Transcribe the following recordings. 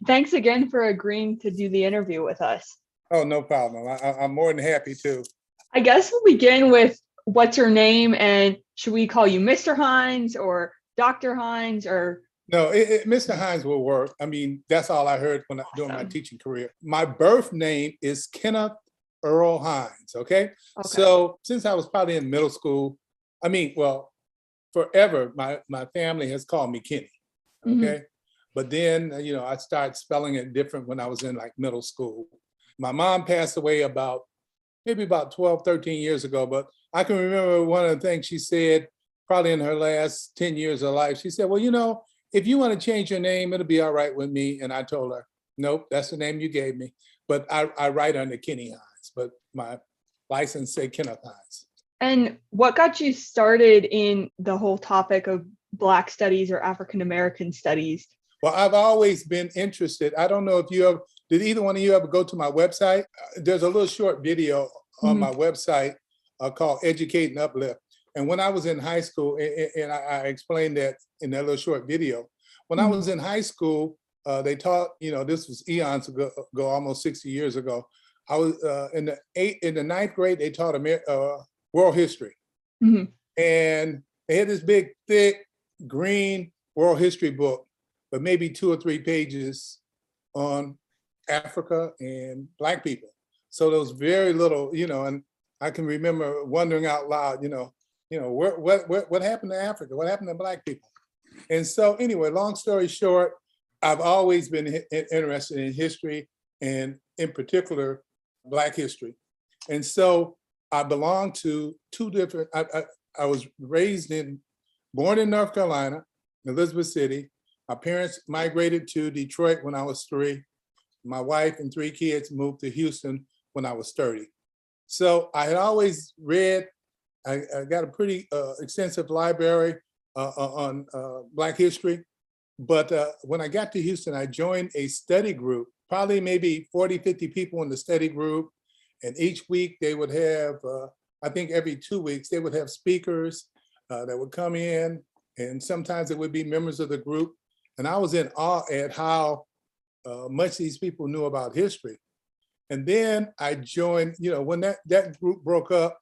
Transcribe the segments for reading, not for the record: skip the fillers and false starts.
thanks again for agreeing to do the interview with us. Oh, no problem. I'm more than happy to. I guess we'll begin with what's your name, and should we call you Mr. Hines or Dr. Hines or? No, Mr. Hines will work. I mean, that's all I heard when during my teaching career. My birth name is Kenneth Earl Hines, okay? So since I was probably in middle school, forever, my family has called me Kenny, okay? But then, I started spelling it different when I was in like middle school. My mom passed away maybe about 12, 13 years ago, but I can remember one of the things she said probably in her last 10 years of life. She said, well, if you want to change your name, it'll be all right with me. And I told her, nope, that's the name you gave me. But I write under Keni Hines, but my license say Kenneth Hines. And what got you started in the whole topic of Black studies or African American studies? Well, I've always been interested. I don't know if did either one of you ever go to my website? There's a little short video on my website called Educate and Uplift. And when I was in high school, and I explained that in that little short video, when I was in high school, they taught, this was eons ago, almost 60 years ago. I was in the ninth grade, they taught world history. And they had this big, thick, green world history book, but maybe 2 or 3 pages on Africa and Black people. So there was very little, and I can remember wondering out loud, what happened to Africa? What happened to Black people? And so anyway, long story short, I've always been interested in history, and in particular, Black history. And so I belong to two different, I was born in North Carolina, Elizabeth City. My parents migrated to Detroit when I was 3. My wife and 3 kids moved to Houston when I was 30. So I had always read, I got a pretty extensive library on Black history. But when I got to Houston, I joined a study group, probably maybe 40, 50 people in the study group. And each week they would have, I think every 2 weeks, they would have speakers that would come in, and sometimes it would be members of the group. And I was in awe at how much these people knew about history. And then I joined, when that group broke up,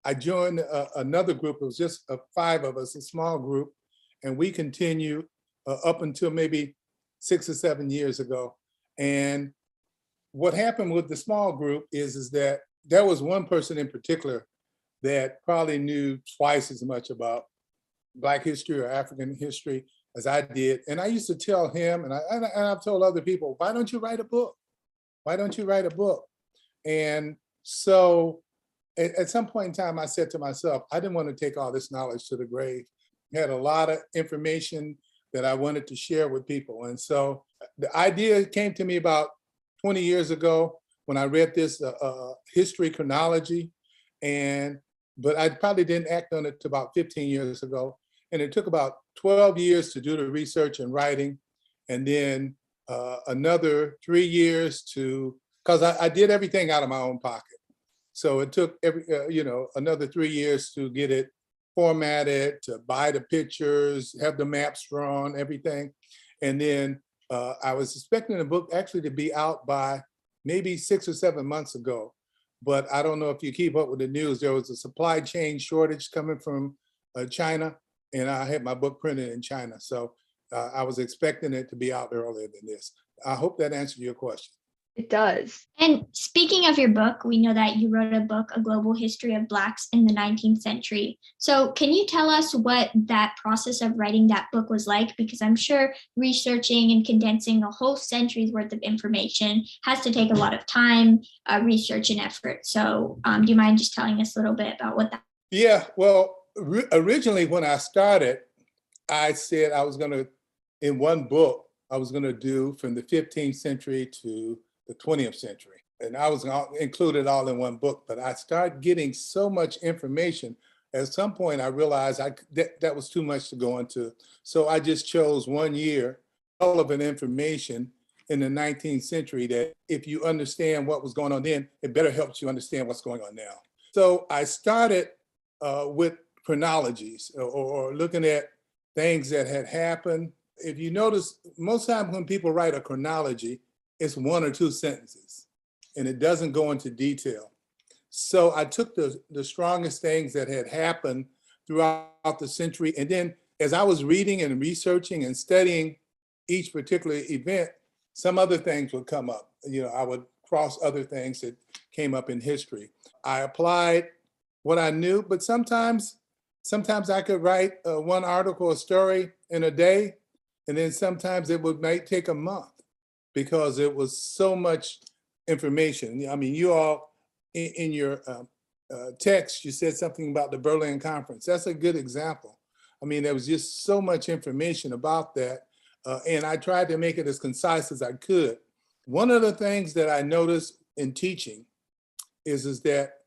I joined another group. It was just 5 of us, a small group. And we continued up until maybe 6 or 7 years ago. And what happened with the small group is that there was one person in particular that probably knew twice as much about Black history or African history as I did. And I used to tell him, and I've told other people, why don't you write a book? Why don't you write a book? And so at some point in time, I said to myself, I didn't want to take all this knowledge to the grave. I had a lot of information that I wanted to share with people. And so the idea came to me about 20 years ago when I read this history chronology, but I probably didn't act on it to about 15 years ago. And it took about 12 years to do the research and writing. And then another 3 years because I did everything out of my own pocket. So it took another 3 years to get it formatted, to buy the pictures, have the maps drawn, everything. And then I was expecting the book actually to be out by maybe 6 or 7 months ago. But I don't know if you keep up with the news, there was a supply chain shortage coming from China, and I had my book printed in China. So I was expecting it to be out earlier than this. I hope that answered your question. It does. And speaking of your book, we know that you wrote a book, A Global History of Blacks in the 19th Century. So can you tell us what that process of writing that book was like? Because I'm sure researching and condensing a whole century's worth of information has to take a lot of time, research, and effort. So do you mind just telling us a little bit about what that? Yeah, well, originally when I started, I said I was going to, in one book, I was going to do from the 15th century to the 20th century. And I was going to include it all in one book, but I started getting so much information. At some point, I realized that was too much to go into. So I just chose 1 year, relevant information in the 19th century that if you understand what was going on then, it better helps you understand what's going on now. So I started with chronologies or looking at things that had happened If you notice, most times when people write a chronology, it's one or two sentences and it doesn't go into detail. So I took the strongest things that had happened throughout the century. And then as I was reading and researching and studying each particular event, some other things would come up. I would cross other things that came up in history. I applied what I knew, but sometimes I could write one article, a story in a day, and then sometimes it might take a month because it was so much information. I mean, you all in your text, you said something about the Berlin Conference. That's a good example. I mean, there was just so much information about that, and I tried to make it as concise as I could. One of the things that I noticed in teaching is that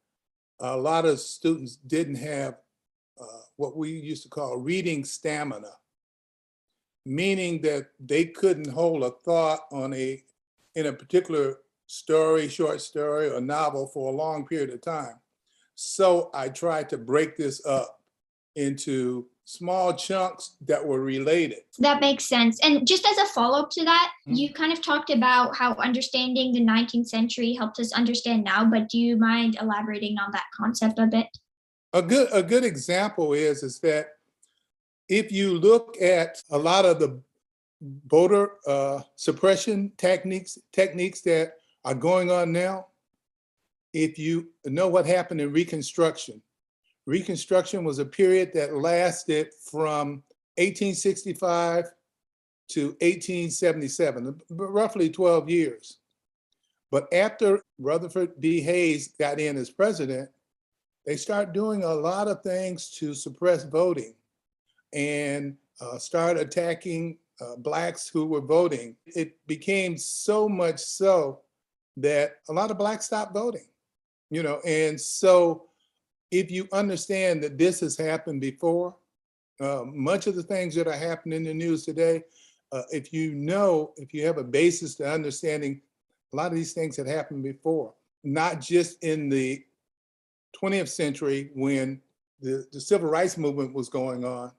a lot of students didn't have what we used to call reading stamina, meaning that they couldn't hold a thought in a particular story, short story, or novel for a long period of time. So I tried to break this up into small chunks that were related. That makes sense. And just as a follow-up to that, you kind of talked about how understanding the 19th century helped us understand now, but do you mind elaborating on that concept a bit? A good example is that if you look at a lot of the voter suppression techniques that are going on now, if you know what happened in Reconstruction, Reconstruction was a period that lasted from 1865 to 1877, roughly 12 years. But after Rutherford B. Hayes got in as president, they start doing a lot of things to suppress voting and start attacking Blacks who were voting. It became so much so that a lot of Blacks stopped voting, and so if you understand that this has happened before, much of the things that are happening in the news today, if you have a basis to understanding a lot of these things had happened before, not just in the 20th century when the civil rights movement was going on,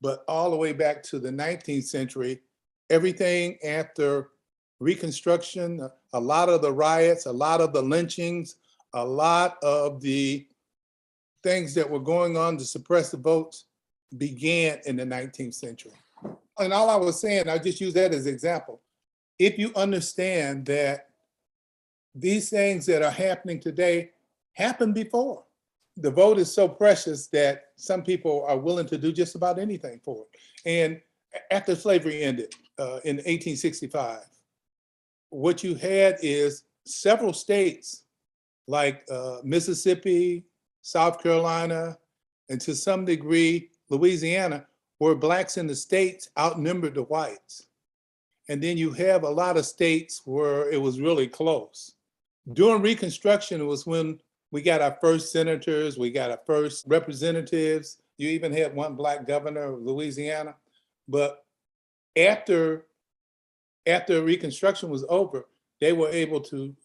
but all the way back to the 19th century, everything after Reconstruction, a lot of the riots, a lot of the lynchings, a lot of the things that were going on to suppress the votes began in the 19th century. And all I was saying, I just use that as an example. If you understand that these things that are happening today happened before, the vote is so precious that some people are willing to do just about anything for it. And after slavery ended in 1865, what you had is several states like Mississippi, South Carolina, and to some degree, Louisiana, where Blacks in the states outnumbered the whites. And then you have a lot of states where it was really close. During Reconstruction was when we got our first senators, we got our first representatives. You even had one Black governor of Louisiana. But after Reconstruction was over, they were able to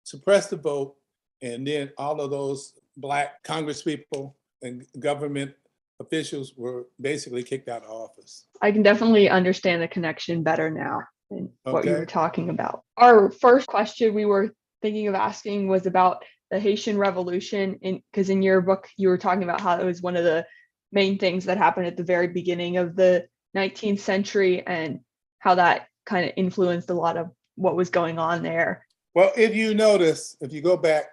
suppress the vote, and then all of those Black congresspeople and government officials were basically kicked out of office. I can definitely understand the connection better now and what you Okay. were talking about. Our first question we were thinking of asking was about the Haitian Revolution, because in your book you were talking about how it was one of the main things that happened at the very beginning of the 19th century and how that kind of influenced a lot of what was going on there. Well, if you notice, if you go back,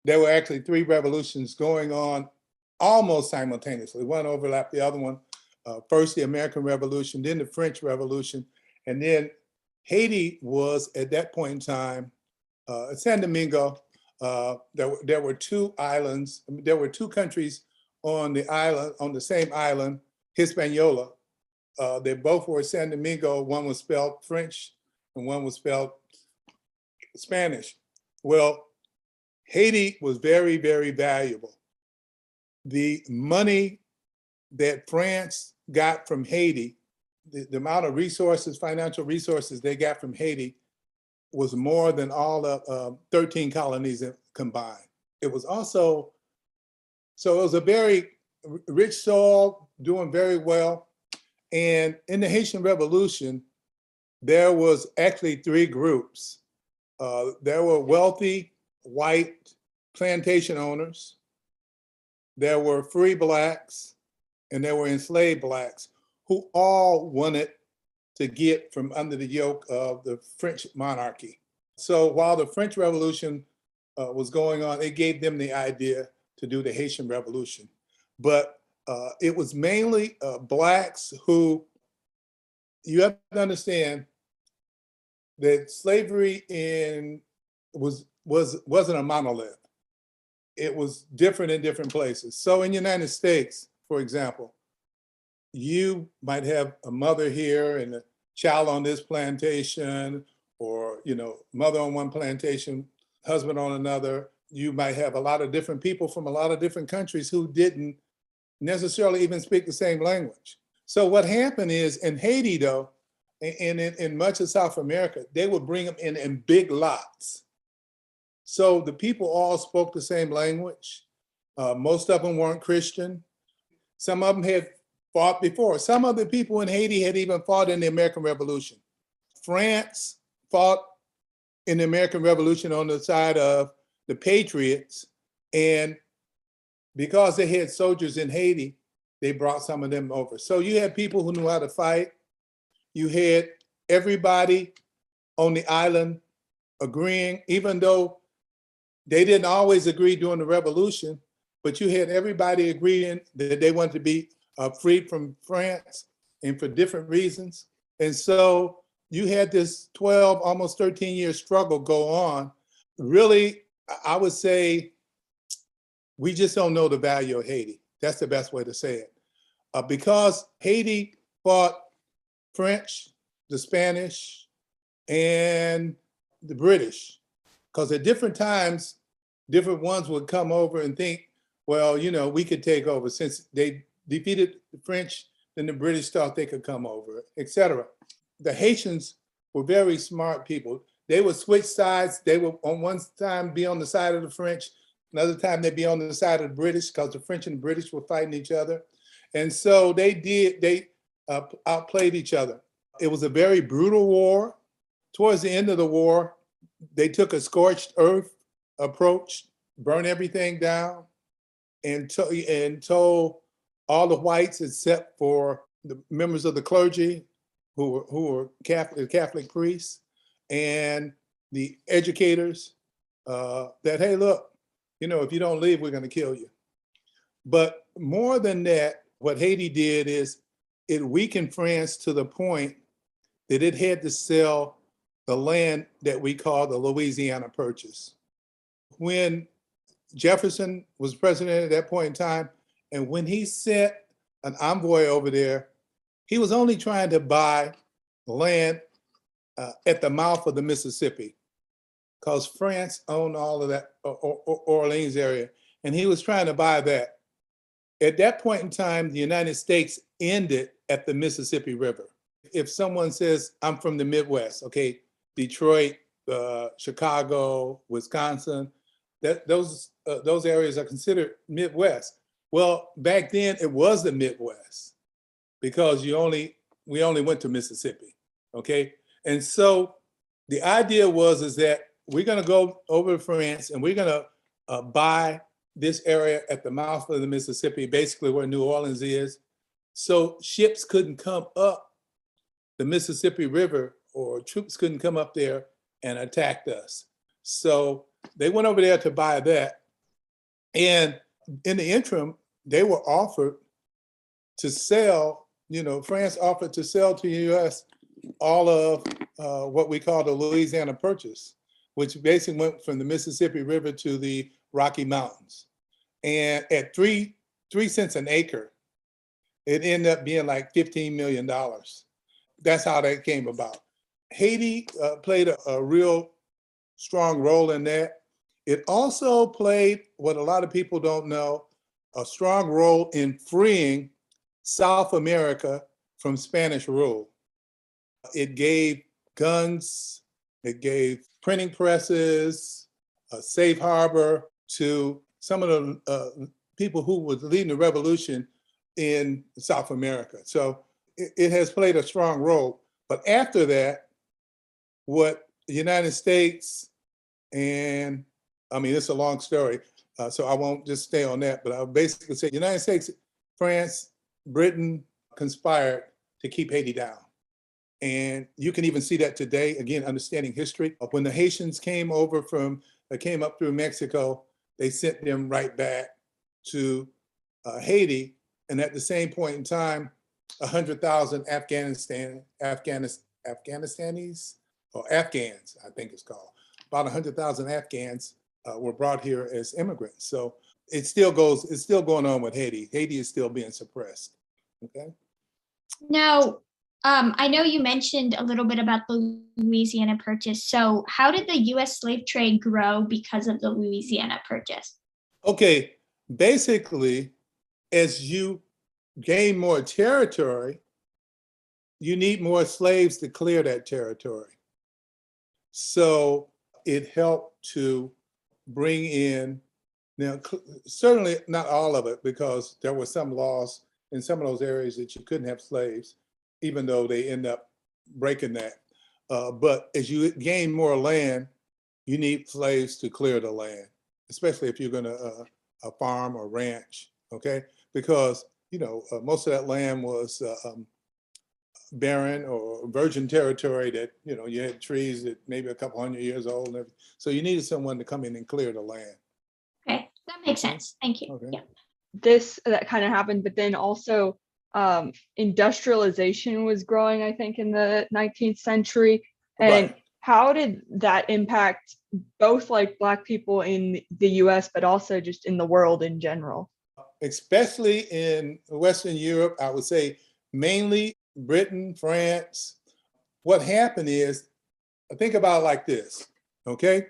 there were actually three revolutions going on almost simultaneously. One overlapped the other one. First, the American Revolution, then the French Revolution, and then Haiti was, at that point in time, San Domingo. There were two islands. There were two countries on the island, on the same island, Hispaniola. They both were San Domingo. One was spelled French and one was spelled Spanish. Well, Haiti was very, very valuable. The money that France got from Haiti, the amount of resources, financial resources they got from Haiti was more than all the 13 colonies combined. It was also, so it was a very rich soil, doing very well. And in the Haitian Revolution, there was actually three groups. There were wealthy white plantation owners, there were free blacks, and there were enslaved blacks who all wanted to get from under the yoke of the French monarchy. So while the French Revolution was going on, it gave them the idea to do the Haitian Revolution. But it was mainly blacks who, you have to understand that slavery wasn't a monolith. It was different in different places. So in the United States, for example, you might have a mother here and a child on this plantation, or mother on one plantation, husband on another. You might have a lot of different people from a lot of different countries who didn't necessarily even speak the same language. So what happened is in Haiti, though, and in much of South America, they would bring them in big lots. So the people all spoke the same language. Most of them weren't Christian. Some of them had fought before. Some of the people in Haiti had even fought in the American Revolution. France fought in the American Revolution on the side of the Patriots. And because they had soldiers in Haiti, they brought some of them over. So you had people who knew how to fight. You had everybody on the island agreeing, even though they didn't always agree during the revolution, but you had everybody agreeing that they wanted to be freed from France, and for different reasons. And so you had this 12, almost 13-year struggle go on. Really, I would say we just don't know the value of Haiti. That's the best way to say it. Because Haiti fought French, the Spanish, and the British. Because at different times, different ones would come over and think, well, we could take over. Since they defeated the French, then the British thought they could come over, etc. The Haitians were very smart people. They would switch sides. They would on one time be on the side of the French, another time they'd be on the side of the British, because the French and the British were fighting each other. And so they outplayed each other. It was a very brutal war. Towards the end of the war, they took a scorched earth approach, burned everything down, and told all the whites except for the members of the clergy who were Catholic priests and the educators that, hey, look, if you don't leave, we're going to kill you. But more than that, what Haiti did is it weakened France to the point that it had to sell the land that we call the Louisiana Purchase. When Jefferson was president at that point in time, and when he sent an envoy over there, he was only trying to buy land at the mouth of the Mississippi, because France owned all of that Orleans area, and he was trying to buy that. At that point in time, the United States ended at the Mississippi River. If someone says, I'm from the Midwest, okay, Detroit, Chicago, Wisconsin, those areas are considered Midwest. Well, back then it was the Midwest, because we only went to Mississippi, okay? And so the idea is that we're gonna go over to France and we're gonna buy this area at the mouth of the Mississippi, basically where New Orleans is. So ships couldn't come up the Mississippi River, or troops couldn't come up there and attack us. So they went over there to buy that. And in the interim, they were offered to sell, France offered to sell to the US all of what we call the Louisiana Purchase, which basically went from the Mississippi River to the Rocky Mountains. And at 3 cents an acre, it ended up being like $15 million. That's how that came about. Haiti played a real strong role in that. It also played, what a lot of people don't know, a strong role in freeing South America from Spanish rule. It gave guns, it gave printing presses, a safe harbor to some of the people who were leading the revolution in South America. So it has played a strong role. But after that, what the United States and, I mean, it's a long story, so I won't just stay on that, but I'll basically say United States, France, Britain conspired to keep Haiti down. And you can even see that today, again, understanding history. When the Haitians came over came up through Mexico, they sent them right back to Haiti. And at the same point in time, 100,000 Afghanis, or Afghans, I think it's called. About 100,000 Afghans were brought here as immigrants. So it's still going on with Haiti. Haiti is still being suppressed. Okay. Now, I know you mentioned a little bit about the Louisiana Purchase. So how did the U.S. slave trade grow because of the Louisiana Purchase? Okay, basically, as you gain more territory, you need more slaves to clear that territory. So it helped to bring in, now certainly not all of it, because there were some laws in some of those areas that you couldn't have slaves, even though they end up breaking that. But as you gain more land, you need slaves to clear the land, especially if you're going to farm or ranch, okay? Because, you know, most of that land was barren or virgin territory that, you know, you had trees that maybe a couple 100 years old and everything. So you needed someone to come in and clear the land. Okay, that makes sense. Thank you. Okay. Yeah. That kind of happened, but then also industrialization was growing, I think, in the 19th century. And Right. how did that impact both like Black people in the US, but also just in the world in general? Especially in Western Europe, I would say mainly Britain, France. What happened is, think about it like this, okay?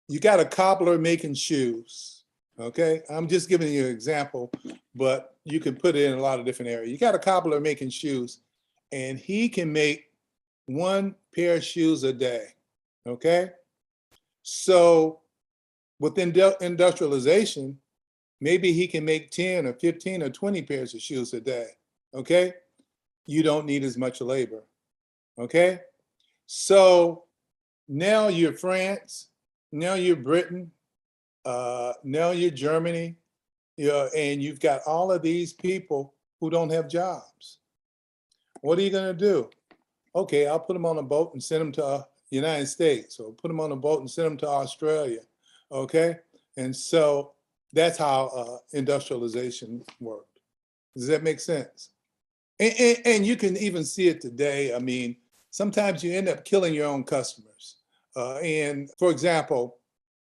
You got a cobbler making shoes, okay? I'm just giving you an example, but you can put it in a lot of different areas. You got a cobbler making shoes, and he can make one pair of shoes a day, okay? So with industrialization, maybe he can make 10 or 15 or 20 pairs of shoes a day, okay? You don't need as much labor, okay? So now you're France, now you're Britain, now you're Germany, and you've got all of these people who don't have jobs. What are you gonna do? Okay, I'll put them on a boat and send them to the United States, or put them on a boat and send them to Australia, okay? And so that's how industrialization worked. Does that make sense? And you can even see it today. I mean, sometimes you end up killing your own customers. And for example,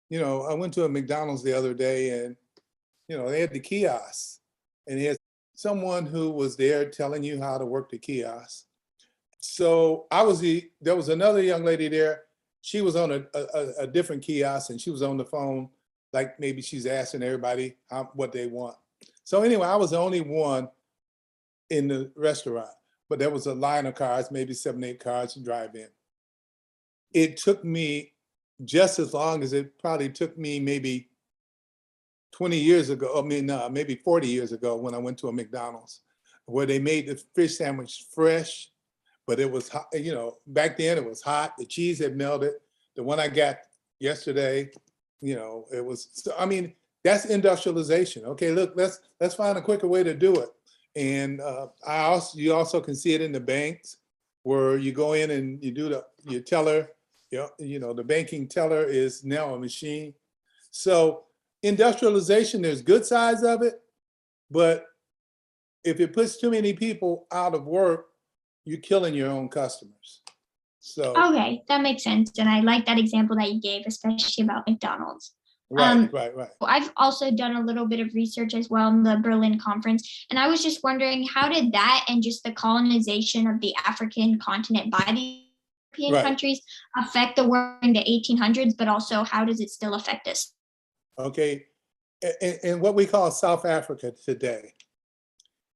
you know, I went to a McDonald's the other day, and, you know, they had the kiosks, and they had someone who was there telling you how to work the kiosk. So there was another young lady there. She was on a different kiosk, and she was on the phone, like maybe she's asking everybody what they want. So anyway, I was the only one in the restaurant, but there was a line of cars, maybe 7, 8 cars to drive in. It took me just as long as it probably took me maybe 20 years ago, maybe 40 years ago, when I went to a McDonald's, where they made the fish sandwich fresh, but it was hot, you know, back then it was hot, the cheese had melted. The one I got yesterday, you know, it was, so, I mean, that's industrialization. Okay, look, let's find a quicker way to do it. And you also can see it in the banks, where you go in and you do your teller, you know, the banking teller is now a machine. So industrialization, there's good sides of it, but if it puts too many people out of work, you're killing your own customers. So Okay, that makes sense. And I like that example that you gave, especially about McDonald's. right. I've also done a little bit of research as well in the Berlin Conference, and I was just wondering, how did that and just the colonization of the African continent by the European countries affect the world in the 1800s, but also how does it still affect us? Okay, in what we call South Africa today,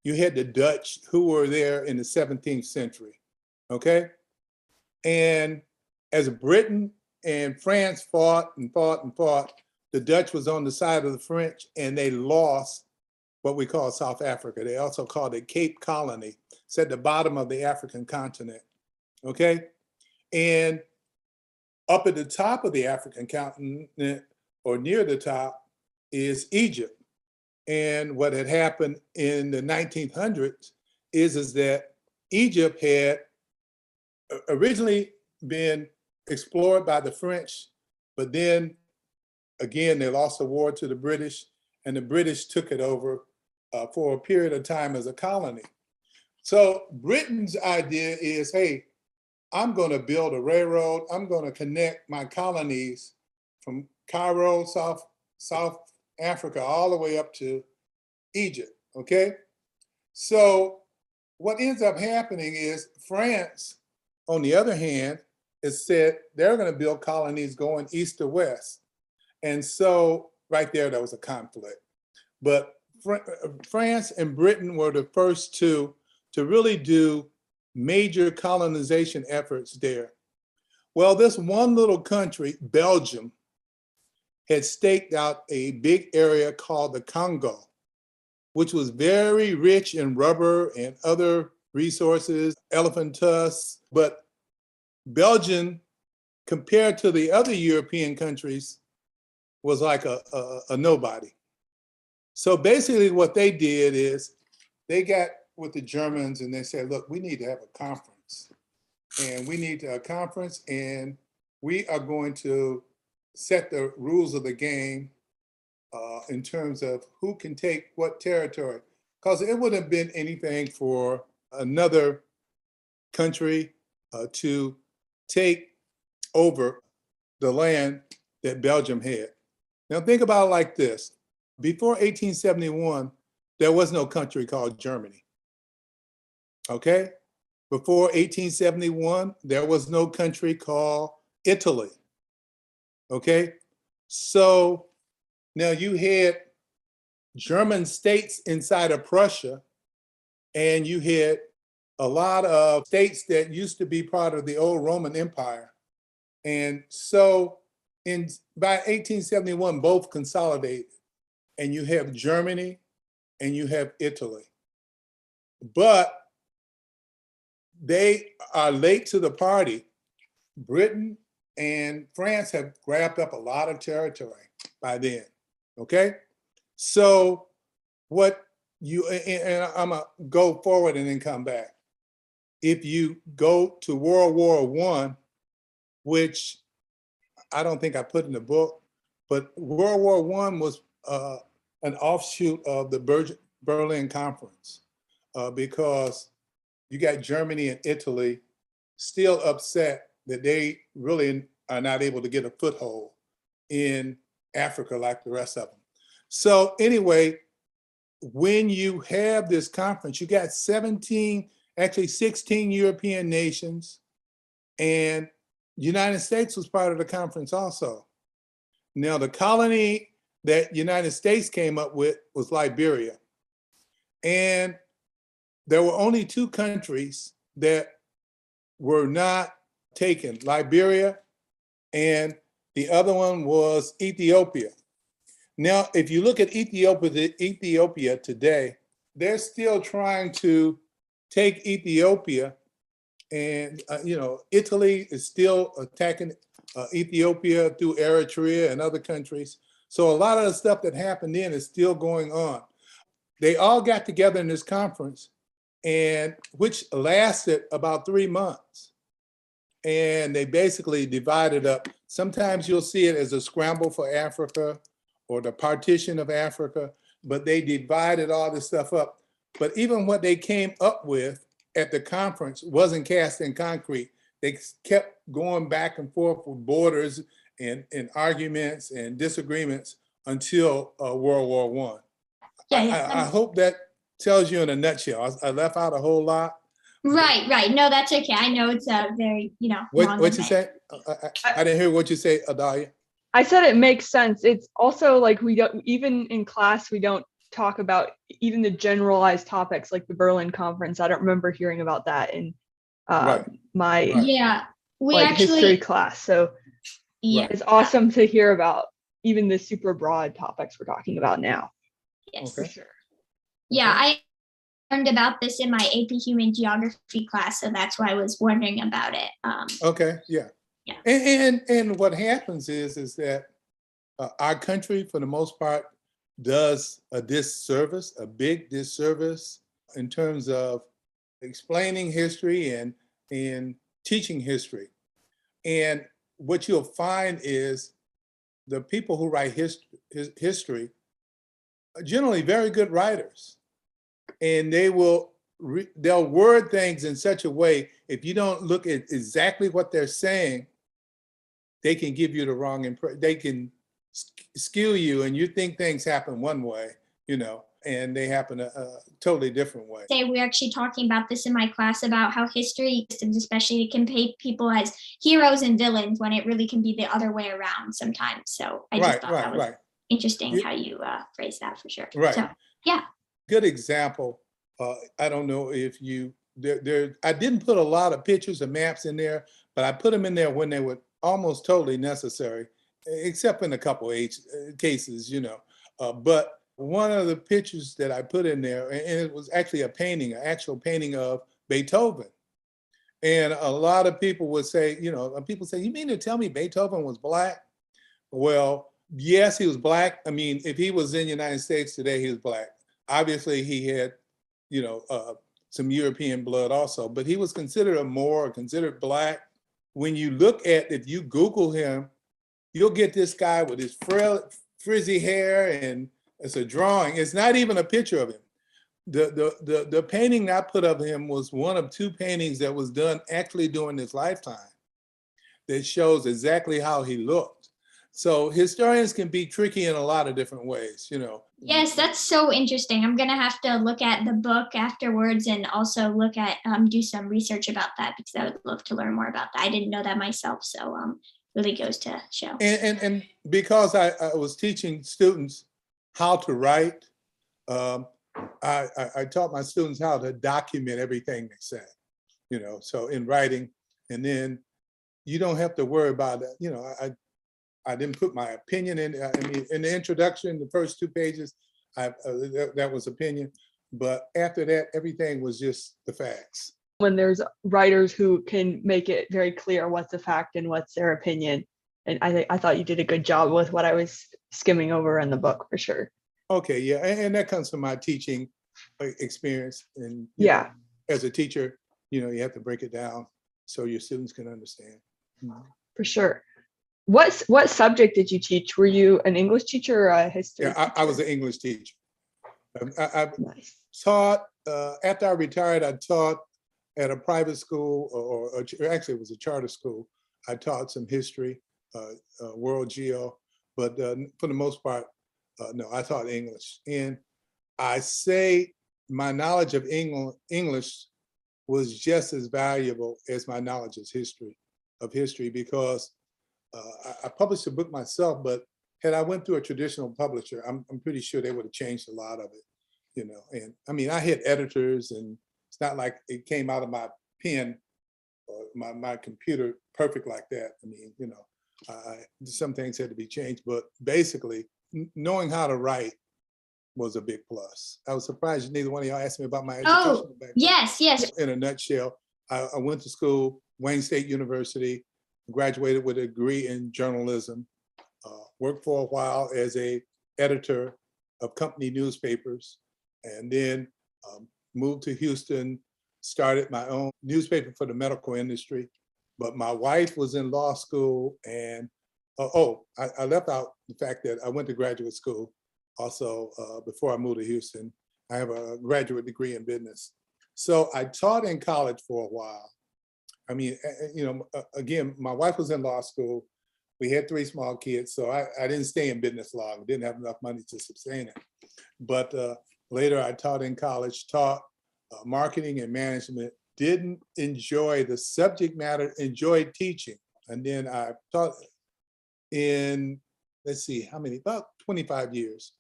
you had the Dutch who were there in the 17th century, okay? And as Britain and France fought and fought and fought, the Dutch was on the side of the French, and they lost what we call South Africa. They also called it Cape Colony. It's at the bottom of the African continent, okay? And up at the top of the African continent, or near the top, is Egypt. And what had happened in the 1900s is that Egypt had originally been explored by the French, but then again, they lost the war to the British, and the British took it over for a period of time as a colony. So Britain's idea is, hey, I'm going to build a railroad. I'm going to connect my colonies from Cairo, South Africa, all the way up to Egypt, okay? So what ends up happening is France, on the other hand, has said they're going to build colonies going east to west. And so right there was a conflict. But France and Britain were the first two to really do major colonization efforts there. Well, this one little country, Belgium, had staked out a big area called the Congo, which was very rich in rubber and other resources, elephant tusks. But Belgium, compared to the other European countries, was like a nobody. So basically what they did is they got with the Germans and they said, look, we need to have a conference. And we need a conference, and we are going to set the rules of the game in terms of who can take what territory. Because it wouldn't have been anything for another country to take over the land that Belgium had. Now think about it like this. Before 1871, there was no country called Germany. Okay? Before 1871, there was no country called Italy. Okay? So now you had German states inside of Prussia, and you had a lot of states that used to be part of the old Roman Empire. And so by 1871, both consolidated, and you have Germany and you have Italy. But they are late to the party. Britain and France have grabbed up a lot of territory by then, okay? So what you, and I'm gonna go forward and then come back. If you go to World War I, which I don't think I put in the book, but World War I was an offshoot of the Berlin Conference because you got Germany and Italy still upset that they really are not able to get a foothold in Africa like the rest of them. So anyway, when you have this conference, you got 16 European nations, and the United States was part of the conference also. Now, the colony that United States came up with was Liberia. And there were only two countries that were not taken, Liberia, and the other one was Ethiopia. Now, if you look at Ethiopia today, they're still trying to take Ethiopia, and Italy is still attacking Ethiopia through Eritrea and other countries. So a lot of the stuff that happened then is still going on. They all got together in this conference, and which lasted about 3 months. And they basically divided up. Sometimes you'll see it as a scramble for Africa or the partition of Africa, but they divided all this stuff up. But even what they came up with at the conference wasn't cast in concrete. They kept going back and forth with borders and arguments and disagreements until World War I. I hope that tells you in a nutshell. I left out a whole lot. Right. No, that's okay. I know it's a very, What you say? I didn't hear what you say, Adalia. I said it makes sense. It's also like we don't, even in class, we don't talk about even the generalized topics like the Berlin Conference. I don't remember hearing about that in my history class. So it's awesome to hear about even the super broad topics we're talking about now. Yes, okay. for sure. Yeah, learned about this in my AP Human Geography class, so that's why I was wondering about it. Okay, yeah. Yeah. And what happens is that our country, for the most part, does a disservice, a big disservice in terms of explaining history and teaching history. And what you'll find is the people who write history are generally very good writers, and they'll word things in such a way, if you don't look at exactly what they're saying, they can give you the wrong impression. They can skew you, and you think things happen one way, and they happen a totally different way. We're actually talking about this in my class about how history systems, especially, can paint people as heroes and villains when it really can be the other way around sometimes. So I just thought that was interesting how you phrase that, for sure. Right. So, yeah. Good example. I don't know if I didn't put a lot of pictures and maps in there, but I put them in there when they were almost totally necessary, except in a couple of cases, but one of the pictures that I put in there, and it was actually a painting, an actual painting of Beethoven. And a lot of people would say, people say, you mean to tell me Beethoven was Black? Well, yes, he was Black. I mean, if he was in the United States today, he was Black. Obviously, he had, some European blood also, but he was considered Black. When you look at, if you Google him, you'll get this guy with his frizzy hair, and it's a drawing. It's not even a picture of him. The painting I put of him was one of two paintings that was done actually during his lifetime that shows exactly how he looked. So historians can be tricky in a lot of different ways, Yes, that's so interesting. I'm gonna have to look at the book afterwards and also look at do some research about that, because I would love to learn more about that. I didn't know that myself, so really goes to show. And because I was teaching students how to write, I taught my students how to document everything they said, so in writing, and then you don't have to worry about it. I didn't put my opinion in. I mean, in the introduction, the first 2 pages, that was opinion. But after that, everything was just the facts. When there's writers who can make it very clear what's a fact and what's their opinion. And I thought you did a good job with what I was skimming over in the book, for sure. Okay, yeah, and that comes from my teaching experience. And yeah, as a teacher, you have to break it down so your students can understand. For sure. What subject did you teach? Were you an English teacher or a history teacher? I was an English teacher. I Nice. taught, after I retired, I taught at a private school, or actually it was a charter school. I taught some history, world geo, but for the most part, no, I taught English. And I say my knowledge of English was just as valuable as my knowledge of history, because I published a book myself, but had I went through a traditional publisher, I'm pretty sure they would have changed a lot of it, And I mean, I had editors, and it's not like it came out of my pen or my computer perfect like that. I mean, some things had to be changed, but basically knowing how to write was a big plus. I was surprised neither one of y'all asked me about my educational background. Yes. In a nutshell, I went to school, Wayne State University, graduated with a degree in journalism, worked for a while as a editor of company newspapers, and then moved to Houston, started my own newspaper for the medical industry. But my wife was in law school, and I left out the fact that I went to graduate school also before I moved to Houston. I have a graduate degree in business. So I taught in college for a while. I mean, again, my wife was in law school. We had 3 small kids, so I didn't stay in business long. Didn't have enough money to sustain it. But later I taught in college, taught marketing and management, didn't enjoy the subject matter, enjoyed teaching. And then I taught in, let's see, how many, about 25 years,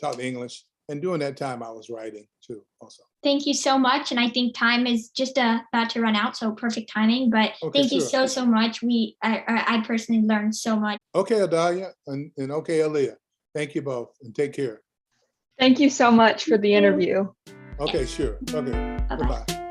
taught English. And during that time, I was writing too, also. Thank you so much. And I think time is just about to run out, so perfect timing. But Okay, thank you so much. I personally learned so much. Okay, Adalia, and okay, Aaliyah. Thank you both, and take care. Thank you so much for the interview. Okay, sure. Okay, Bye-bye. goodbye.